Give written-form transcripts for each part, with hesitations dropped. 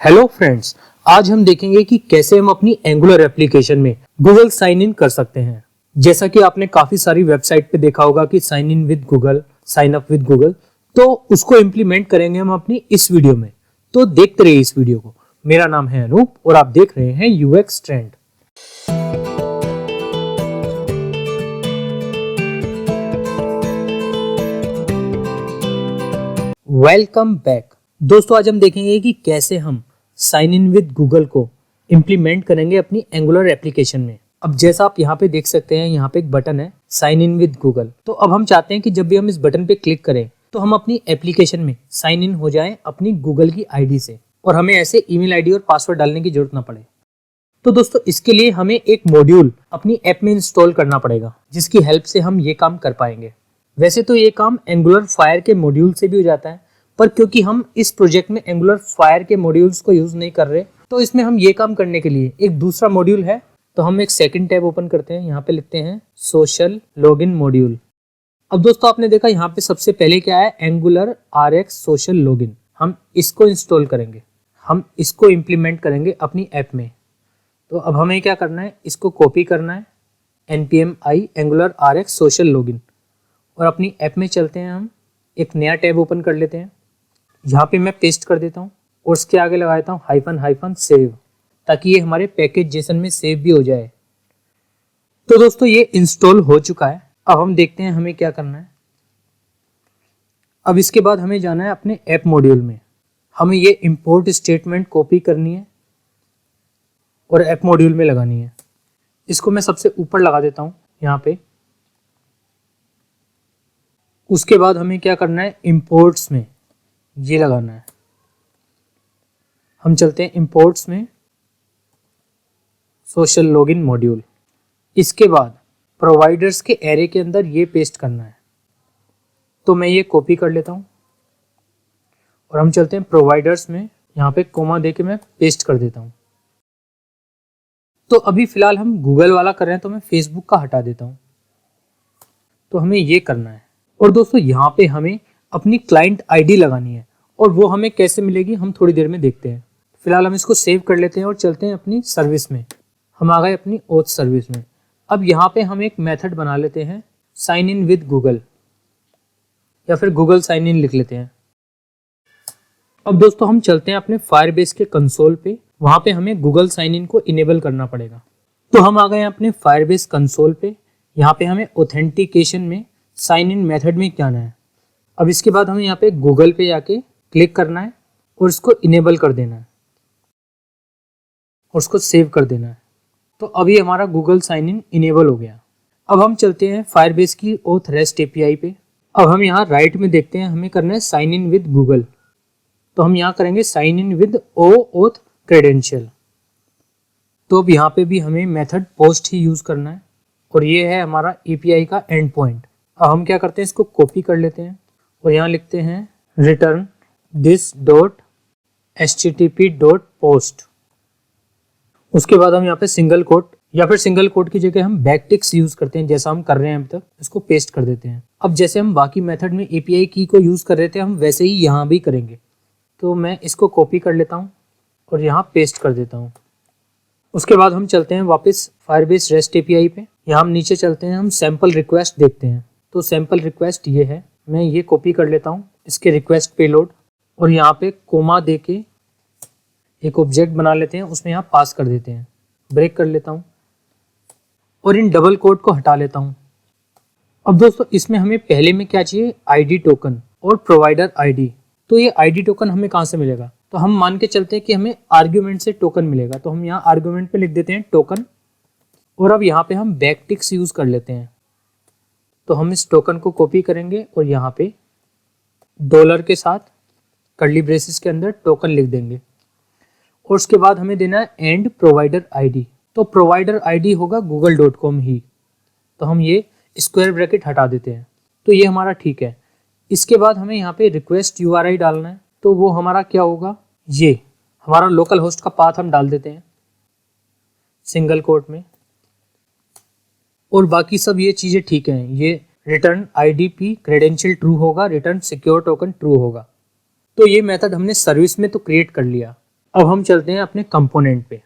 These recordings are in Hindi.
हेलो फ्रेंड्स, आज हम देखेंगे कि कैसे हम अपनी एंगुलर एप्लीकेशन में गूगल साइन इन कर सकते हैं। जैसा कि आपने काफी सारी वेबसाइट पे देखा होगा कि sign in with Google, sign up with Google, तो उसको इम्प्लीमेंट करेंगे हम अपनी इस वीडियो में। तो देखते रहिए इस वीडियो को। मेरा नाम है अनूप और आप देख रहे हैं यूएक्स ट्रेंड। वेलकम बैक दोस्तों, आज हम देखेंगे कि कैसे हम साइन इन विद गूगल को इम्प्लीमेंट करेंगे अपनी एंगुलर एप्लीकेशन में। अब जैसा आप यहाँ पे देख सकते हैं, यहाँ पे एक बटन है साइन इन विद गूगल। तो अब हम चाहते हैं कि जब भी हम इस बटन पे क्लिक करें तो हम अपनी एप्लीकेशन में साइन इन हो जाएं अपनी गूगल की आईडी से, और हमें ऐसे ईमेल आईडी और पासवर्ड डालने की जरूरत ना पड़े। तो दोस्तों, इसके लिए हमें एक मॉड्यूल अपनी ऐप में इंस्टॉल करना पड़ेगा, जिसकी हेल्प से हम ये काम कर पाएंगे। वैसे तो ये काम एंगुलर फायर के मॉड्यूल से भी हो जाता है, पर क्योंकि हम इस प्रोजेक्ट में एंगुलर फायर के मॉड्यूल्स को यूज नहीं कर रहे, तो इसमें हम ये काम करने के लिए एक दूसरा मॉड्यूल है। तो हम एक सेकंड टैब ओपन करते हैं, यहाँ पे लिखते हैं सोशल लॉगिन मॉड्यूल। अब दोस्तों, आपने देखा यहाँ पे सबसे पहले क्या है, एंगुलर RX सोशल लॉगिन। हम इसको इंस्टॉल करेंगे, हम इसको इम्प्लीमेंट करेंगे अपनी ऐप में। तो अब हमें क्या करना है, इसको कॉपी करना है npm i angular RX social login, और अपनी ऐप में चलते हैं। हम एक नया टैब ओपन कर लेते हैं, यहाँ पे मैं पेस्ट कर देता हूँ और उसके आगे लगा देता हूँ हाइफन सेव, ताकि ये हमारे पैकेज जेसन में सेव भी हो जाए। तो दोस्तों, ये इंस्टॉल हो चुका है। अब हम देखते हैं हमें क्या करना है। अब इसके बाद हमें जाना है अपने ऐप मॉड्यूल में। हमें ये इंपोर्ट स्टेटमेंट कॉपी करनी है और ऐप मॉड्यूल में लगानी है। इसको मैं सबसे ऊपर लगा देता हूँ यहाँ पे। उसके बाद हमें क्या करना है, इंपोर्ट्स में ये लगाना है। हम चलते हैं इंपोर्ट्स में सोशल लॉगिन मॉड्यूल। इसके बाद प्रोवाइडर्स के एरे के अंदर ये पेस्ट करना है। तो मैं ये कॉपी कर लेता हूँ और हम चलते हैं प्रोवाइडर्स में, यहाँ पे कोमा दे के मैं पेस्ट कर देता हूँ। तो अभी फिलहाल हम गूगल वाला कर रहे हैं, तो मैं फेसबुक का हटा देता हूँ। तो हमें ये करना है। और दोस्तों, यहाँ पे हमें अपनी क्लाइंट आईडी लगानी है, और वो हमें कैसे मिलेगी हम थोड़ी देर में देखते हैं। फिलहाल हम इसको सेव कर लेते हैं और चलते हैं अपनी सर्विस में। हम आ गए अपनी ओथ सर्विस में। अब यहाँ पे हम एक मेथड बना लेते हैं साइन इन विद गूगल, या फिर गूगल साइन इन लिख लेते हैं। अब दोस्तों, हम चलते हैं अपने फायरबेस के कंसोल पे। वहाँ पे हमें गूगल साइन इन को इनेबल करना पड़ेगा। तो हम आ गए अपने फायरबेस कंसोल पे। यहाँ पे हमें ऑथेंटिकेशन में साइन इन मेथड में क्या आना है। अब इसके बाद हमें यहाँ पे गूगल पे जाके क्लिक करना है और इसको इनेबल कर देना है और उसको सेव कर देना है। तो अभी हमारा गूगल साइन इन इनेबल हो गया। अब हम चलते हैं फायरबेस की ओथ रेस्ट API पे। अब हम यहाँ राइट में देखते हैं, हमें करना है साइन इन विद गूगल। तो हम यहाँ करेंगे sign in with OAuth credential. तो अब यहाँ पे भी हमें मेथड पोस्ट ही यूज करना है, और ये है हमारा API का एंड पॉइंट। अब हम क्या करते हैं, इसको कॉपी कर लेते हैं और यहाँ लिखते हैं return this dot http dot post. उसके बाद हम यहाँ पे सिंगल कोट, या फिर सिंगल कोट की जगह हम बैकटिक्स यूज करते हैं, जैसा हम कर रहे हैं अभी तक। इसको पेस्ट कर देते हैं। अब जैसे हम बाकी मेथड में API की को यूज कर रहे थे, हम वैसे ही यहाँ भी करेंगे। तो मैं इसको कॉपी कर लेता हूँ और यहाँ पेस्ट कर देता हूँ। उसके बाद हम चलते हैं वापस फायरबेस रेस्ट API पे। यहाँ हम नीचे चलते हैं, हम सैम्पल रिक्वेस्ट देखते हैं। तो सैम्पल रिक्वेस्ट ये है, मैं ये कॉपी कर लेता हूँ, इसके रिक्वेस्ट पेलोड, और यहाँ पे कोमा दे के एक ऑब्जेक्ट बना लेते हैं, उसमें यहाँ पास कर देते हैं। ब्रेक कर लेता हूँ और इन डबल कोट को हटा लेता हूँ। अब दोस्तों, इसमें हमें पहले में क्या चाहिए, ID टोकन और प्रोवाइडर ID। तो ये ID टोकन हमें कहाँ से मिलेगा, तो हम मान के चलते हैं कि हमें आर्ग्यूमेंट से टोकन मिलेगा। तो हम यहाँ आर्ग्यूमेंट पे लिख देते हैं टोकन, और अब यहाँ पे हम बैकटिक्स यूज कर लेते हैं। तो हम इस टोकन को कॉपी करेंगे और यहाँ पे डॉलर के साथ कर्ली ब्रेसेस के अंदर टोकन लिख देंगे, और उसके बाद हमें देना है एंड प्रोवाइडर ID। तो प्रोवाइडर ID होगा google.com ही। तो हम ये स्क्वायर ब्रैकेट हटा देते हैं। तो ये हमारा ठीक है। इसके बाद हमें यहाँ पे रिक्वेस्ट URI डालना है। तो वो हमारा क्या होगा, ये हमारा लोकल होस्ट का पाथ हम डाल देते हैं सिंगल कोट में, और बाकी सब ये चीज़ें ठीक हैं। ये रिटर्न IDP क्रेडेंशियल ट्रू होगा, रिटर्न सिक्योर टोकन ट्रू होगा। तो ये मेथड हमने सर्विस में तो क्रिएट कर लिया। अब हम चलते हैं अपने कंपोनेंट पे।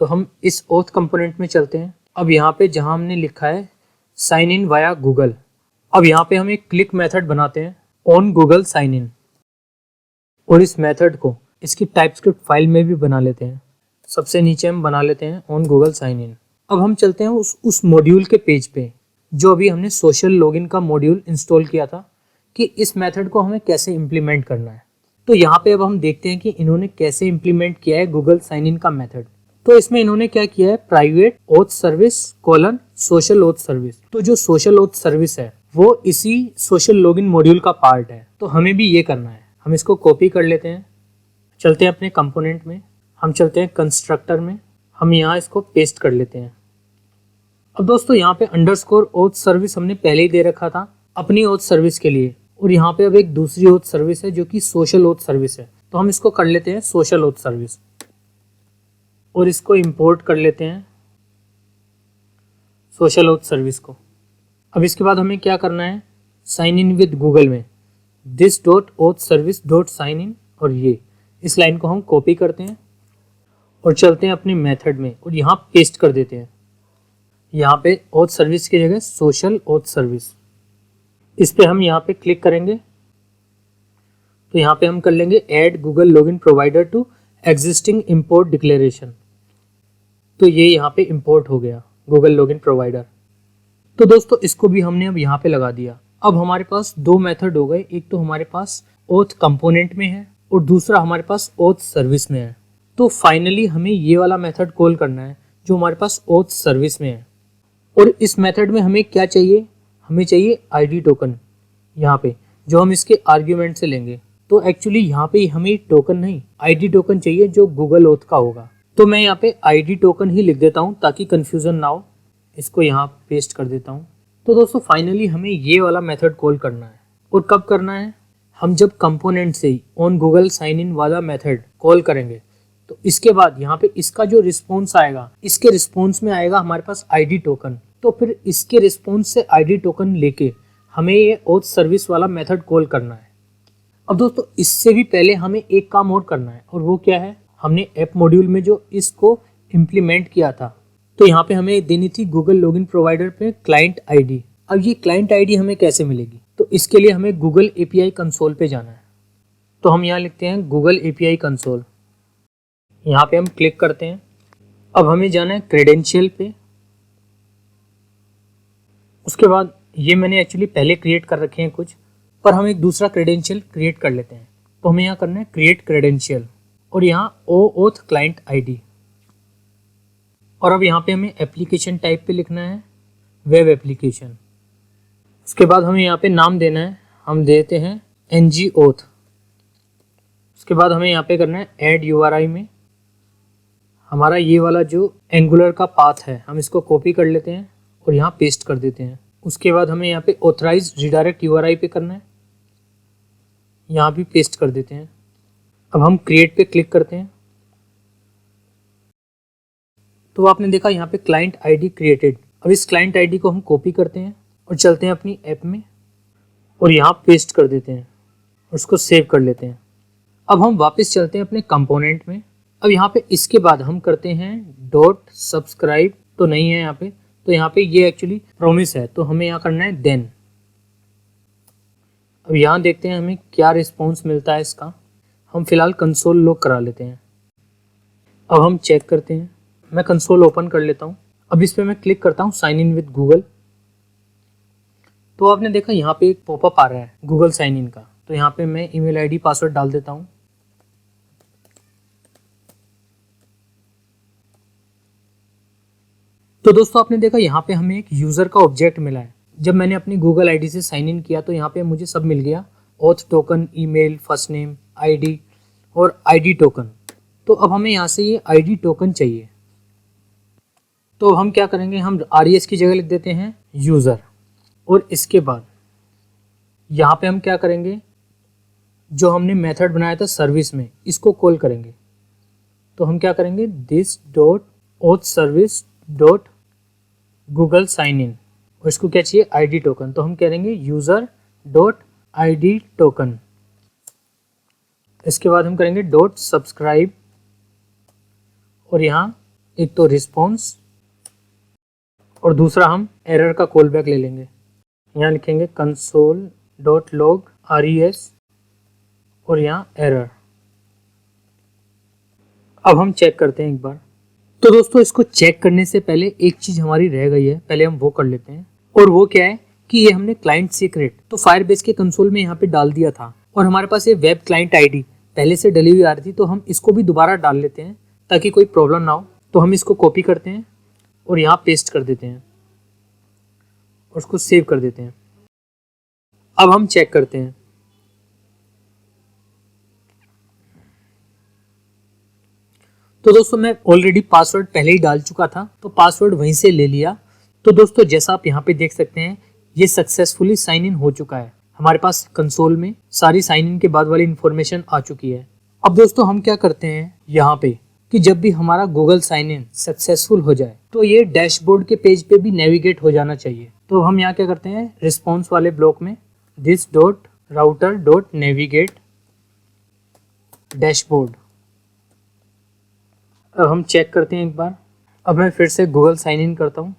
तो हम इस ओथ कंपोनेंट में चलते हैं। अब यहाँ पे जहाँ हमने लिखा है साइन इन वाया गूगल, अब यहाँ पे हम एक क्लिक मेथड बनाते हैं ऑन गूगल साइन इन, और इस मेथड को इसकी टाइपस्क्रिप्ट फाइल में भी बना लेते हैं। सबसे नीचे हम बना लेते हैं ऑन गूगल साइन इन। अब हम चलते हैं उस मॉड्यूल के पेज पे जो अभी हमने सोशल लॉगिन का मॉड्यूल इंस्टॉल किया था, कि इस मेथड को हमें कैसे इम्प्लीमेंट करना है। तो यहाँ पे अब हम देखते हैं कि इन्होंने कैसे इम्प्लीमेंट किया है गूगल साइन इन का मेथड। तो इसमें इन्होंने क्या किया है, private oath service colon social oath service. तो जो सोशल ओथ सर्विस है वो इसी सोशल लॉगिन मॉड्यूल का पार्ट है, तो हमें भी ये करना है। हम इसको कॉपी कर लेते हैं, चलते हैं अपने कंपोनेंट में, हम चलते हैं कंस्ट्रक्टर में, हम यहाँ इसको पेस्ट कर लेते हैं। अब दोस्तों यहाँ पे अंडरस्कोर ओथ सर्विस हमने पहले ही दे रखा था अपनी ओथ सर्विस के लिए, और यहाँ पे अब एक दूसरी ओथ सर्विस है जो कि सोशल ओथ सर्विस है। तो हम इसको कर लेते हैं सोशल ओथ सर्विस और इसको इंपोर्ट कर लेते हैं सोशल ओथ सर्विस को। अब इसके बाद हमें क्या करना है, साइन इन विद गूगल में this dot OAuth service dot sign in, और ये इस लाइन को हम कॉपी करते हैं और चलते हैं अपने मेथड में और यहाँ पेस्ट कर देते हैं। यहाँ पे ओथ सर्विस की जगह सोशल ओथ सर्विस, इस पे हम यहाँ पे क्लिक करेंगे तो यहाँ पे हम कर लेंगे add Google login provider to existing import declaration. तो ये यहाँ पे इंपोर्ट हो गया गूगल लॉगिन प्रोवाइडर। तो दोस्तों इसको भी हमने अब यहाँ पे लगा दिया। अब हमारे पास दो मेथड हो गए, एक तो हमारे पास ओथ कंपोनेंट में है और दूसरा हमारे पास ओथ सर्विस में है। तो फाइनली हमें ये वाला मेथड कॉल करना है जो हमारे पास ओथ सर्विस में है। और इस मेथड में हमें क्या चाहिए, हमें चाहिए आईडी टोकन यहाँ पे जो हम इसके आर्ग्यूमेंट से लेंगे। तो एक्चुअली यहाँ पे हमें टोकन नहीं आईडी टोकन चाहिए जो गूगल ओथ का होगा। तो मैं यहाँ पे आईडी टोकन ही लिख देता हूँ ताकि कंफ्यूजन ना हो, इसको यहाँ पेस्ट कर देता हूँ। तो दोस्तों फाइनली हमें ये वाला मेथड कॉल करना है। और कब करना है, हम जब कंपोनेंट से ऑन गूगल साइन इन वाला मेथड कॉल करेंगे तो इसके बाद यहाँ पे इसका जो रिस्पॉन्स आएगा, इसके रिस्पॉन्स में आएगा हमारे पास आईडी टोकन। तो फिर इसके रिस्पॉन्स से आईडी टोकन लेके हमें ये ओथ सर्विस वाला मेथड कॉल करना है। अब दोस्तों इससे भी पहले हमें एक काम और करना है, और वो क्या है, हमने ऐप मॉड्यूल में जो इसको इम्प्लीमेंट किया था तो यहाँ पे हमें देनी थी गूगल लॉगिन प्रोवाइडर पे क्लाइंट आईडी। अब ये क्लाइंट आईडी हमें कैसे मिलेगी, तो इसके लिए हमें गूगल एपीआई कंसोल पे जाना है। तो हम यहाँ लिखते हैं गूगल एपीआई कंसोल, यहाँ पे हम क्लिक करते हैं। अब हमें जाना है क्रेडेंशियल पे। उसके बाद ये मैंने एक्चुअली पहले क्रिएट कर रखे हैं कुछ, पर हम एक दूसरा क्रेडेंशियल क्रिएट कर लेते हैं। तो हमें यहाँ करना है क्रिएट क्रेडेंशियल और यहाँ ओ ओथ क्लाइंट आईडी। और अब यहाँ पे हमें एप्लीकेशन टाइप पे लिखना है वेब एप्लीकेशन। उसके बाद हमें यहाँ पे नाम देना है, हम देते हैं एनजी ओथ। उसके बाद हमें यहाँ पे करना है ऐड यूआरआई में हमारा ये वाला जो एंगुलर का पाथ है हम इसको कॉपी कर लेते हैं और यहाँ पेस्ट कर देते हैं। उसके बाद हमें यहाँ पे ऑथराइज रिडायरेक्ट यूआरआई पे करना है, यहाँ भी पेस्ट कर देते हैं। अब हम क्रिएट पे क्लिक करते हैं तो आपने देखा यहाँ पे क्लाइंट आईडी क्रिएटेड। अब इस क्लाइंट आईडी को हम कॉपी करते हैं और चलते हैं अपनी ऐप में और यहाँ पेस्ट कर देते हैं और उसको सेव कर लेते हैं। अब हम वापस चलते हैं अपने कंपोनेंट में। अब यहाँ पे इसके बाद हम करते हैं डॉट सब्सक्राइब, तो नहीं है यहाँ पे, तो यहाँ पे ये एक्चुअली प्रॉमिस है तो हमें यहाँ करना है देन। अब यहाँ देखते हैं हमें क्या रिस्पॉन्स मिलता है इसका। हम फिलहाल कंसोल लॉग करा लेते हैं। अब हम चेक करते हैं, मैं कंसोल ओपन कर लेता हूँ। अब इस पर मैं क्लिक करता हूँ साइन इन विद गूगल। तो आपने देखा यहाँ पे एक पॉपअप आ रहा है गूगल साइन इन का, तो यहाँ पे मैं ईमेल आईडी पासवर्ड डाल देता हूँ। तो दोस्तों आपने देखा यहाँ पे हमें एक यूज़र का ऑब्जेक्ट मिला है। जब मैंने अपनी गूगल आईडी से साइन इन किया तो यहाँ पे मुझे सब मिल गया, auth token, email, first name, ID और आईडी टोकन। तो अब हमें यहाँ से ये आईडी टोकन चाहिए। तो हम क्या करेंगे, हम RES की जगह लिख देते हैं यूज़र और इसके बाद यहाँ पे हम क्या करेंगे, जो हमने मेथड बनाया था सर्विस में इसको कॉल करेंगे। तो हम क्या करेंगे, this dot OAuth service dot Google sign in और इसको क्या चाहिए, आईडी टोकन। तो हम करेंगे यूज़र डॉट आईडी टोकन। इसके बाद हम करेंगे डॉट सब्सक्राइब और यहाँ एक तो रिस्पॉन्स और दूसरा हम एरर का कॉल बैक ले लेंगे। यहाँ लिखेंगे console.log res और यहाँ एरर। अब हम चेक करते हैं एक बार। तो दोस्तों इसको चेक करने से पहले एक चीज हमारी रह गई है, पहले हम वो कर लेते हैं। और वो क्या है कि ये हमने क्लाइंट सीक्रेट तो फायरबेस के कंसोल में यहाँ पे डाल दिया था और हमारे पास ये वेब क्लाइंट आईडी पहले से डली हुई आ रही थी, तो हम इसको भी दोबारा डाल लेते हैं ताकि कोई प्रॉब्लम ना हो। तो हम इसको कॉपी करते हैं और यहाँ पेस्ट कर देते हैं और उसको सेव कर देते हैं। अब हम चेक करते हैं। तो दोस्तों मैं ऑलरेडी पासवर्ड पहले ही डाल चुका था, तो पासवर्ड वहीं से ले लिया। तो दोस्तों जैसा आप यहाँ पे देख सकते हैं ये सक्सेसफुली साइन इन हो चुका है। हमारे पास कंसोल में सारी साइन इन के बाद वाली इंफॉर्मेशन आ चुकी है। अब दोस्तों हम क्या करते हैं यहाँ पे कि जब भी हमारा गूगल साइन इन सक्सेसफुल हो जाए तो ये डैशबोर्ड के पेज पे भी नेविगेट हो जाना चाहिए। तो हम यहाँ क्या करते हैं, रिस्पॉन्स वाले ब्लॉक में this.router.navigate डैशबोर्ड। अब हम चेक करते हैं एक बार। अब मैं फिर से गूगल साइन इन करता हूँ,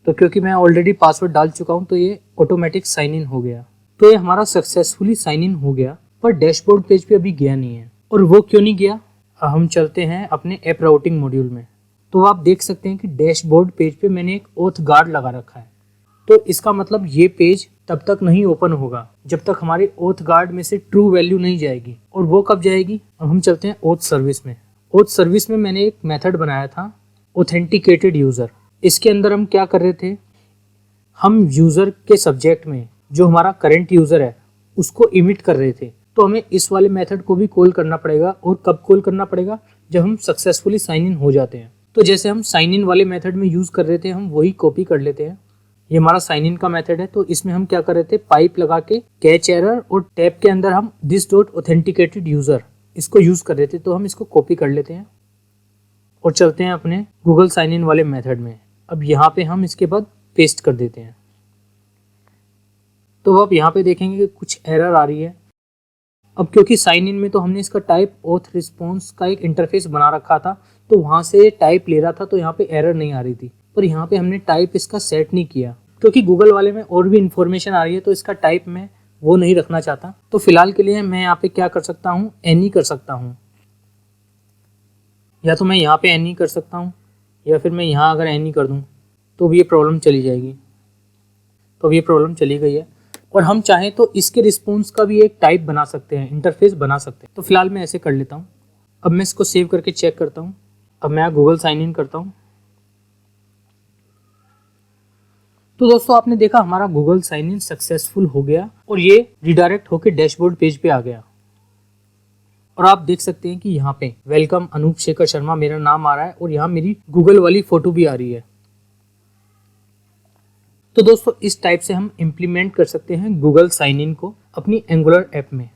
तो क्योंकि मैं ऑलरेडी पासवर्ड डाल चुका हूँ तो ये ऑटोमेटिक साइन इन हो गया। तो ये हमारा सक्सेसफुली साइन इन हो गया, पर डैशबोर्ड पेज पे अभी गया नहीं है। और वो क्यों नहीं गया, हम चलते हैं अपने ऐप राउटिंग मॉड्यूल में। तो आप देख सकते हैं कि डैशबोर्ड पेज पे मैंने एक ऑथ गार्ड लगा रखा है। तो इसका मतलब ये पेज तब तक नहीं ओपन होगा जब तक हमारे ऑथ गार्ड में से ट्रू वैल्यू नहीं जाएगी। और वो कब जाएगी, अब हम चलते हैं ऑथ सर्विस में। ऑथ सर्विस में मैंने एक मेथड बनाया था ऑथेंटिकेटेड यूज़र। इसके अंदर हम क्या कर रहे थे, हम यूज़र के सब्जेक्ट में जो हमारा करंट यूज़र है उसको इमिट कर रहे थे। तो हमें इस वाले मेथड को भी कॉल करना पड़ेगा। और कब कॉल करना पड़ेगा, जब हम सक्सेसफुली साइन इन हो जाते हैं। तो जैसे हम साइन इन वाले मेथड में यूज़ कर रहे थे, हम वही कॉपी कर लेते हैं। ये हमारा साइन इन का मेथड है, तो इसमें हम क्या कर रहे थे, पाइप लगा के कैच एरर और टैब के अंदर हम this.authenticated यूज़र इसको यूज़ कर रहे थे। तो हम इसको कॉपी कर लेते हैं और चलते हैं अपने गूगल साइन इन वाले मेथड में। अब यहाँ पे हम इसके बाद पेस्ट कर देते हैं। तो आप यहाँ पे देखेंगे कि कुछ एरर आ रही है। अब क्योंकि साइन इन में तो हमने इसका टाइप ऑथ रिस्पॉन्स का एक इंटरफेस बना रखा था, तो वहाँ से टाइप ले रहा था, तो यहाँ पे एरर नहीं आ रही थी। पर यहाँ पे हमने टाइप इसका सेट नहीं किया, क्योंकि गूगल वाले में और भी इंफॉर्मेशन आ रही है, तो इसका टाइप मैं वो नहीं रखना चाहता। तो फिलहाल के लिए मैं यहाँ पे क्या कर सकता हूँ, एनी कर सकता हूँ। या तो मैं यहाँ पे एनी कर सकता हूँ, या फिर मैं यहाँ अगर एनी कर दूँ तो भी ये प्रॉब्लम चली जाएगी। तो ये प्रॉब्लम चली गई है। और हम चाहें तो इसके रिस्पॉन्स का भी एक टाइप बना सकते हैं, इंटरफेस बना सकते हैं। तो फिलहाल मैं ऐसे कर लेता हूँ। अब मैं इसको सेव करके चेक करता हूँ। अब मैं गूगल साइन इन करता हूँ। तो दोस्तों आपने देखा हमारा गूगल साइन इन सक्सेसफुल हो गया और ये रिडायरेक्ट होकर डैशबोर्ड पेज पे आ गया। और आप देख सकते हैं कि यहाँ पे वेलकम अनूप शेखर शर्मा मेरा नाम आ रहा है और यहाँ मेरी गूगल वाली फोटो भी आ रही है। तो दोस्तों इस टाइप से हम इम्प्लीमेंट कर सकते हैं गूगल साइन इन को अपनी एंगुलर ऐप में।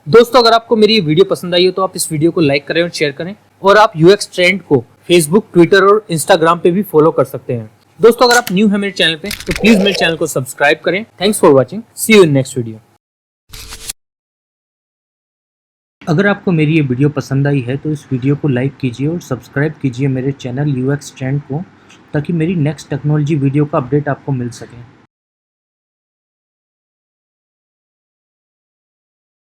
दोस्तों अगर आपको मेरी वीडियो पसंद आई हो तो आप इस वीडियो को लाइक करें और शेयर करें। और आप यूएक्स ट्रेंड को फेसबुक, ट्विटर और इंस्टाग्राम पे भी फॉलो कर सकते हैं। दोस्तों अगर आप न्यू हैं मेरे चैनल पे तो प्लीज मेरे चैनल को सब्सक्राइब करें। Thanks for watching, see you in next video. अगर आपको मेरी ये वीडियो पसंद आई है तो इस वीडियो को लाइक कीजिए और सब्सक्राइब कीजिए मेरे चैनल यूएक्स ट्रेंड को, ताकि मेरी नेक्स्ट टेक्नोलॉजी वीडियो का अपडेट आपको मिल सके।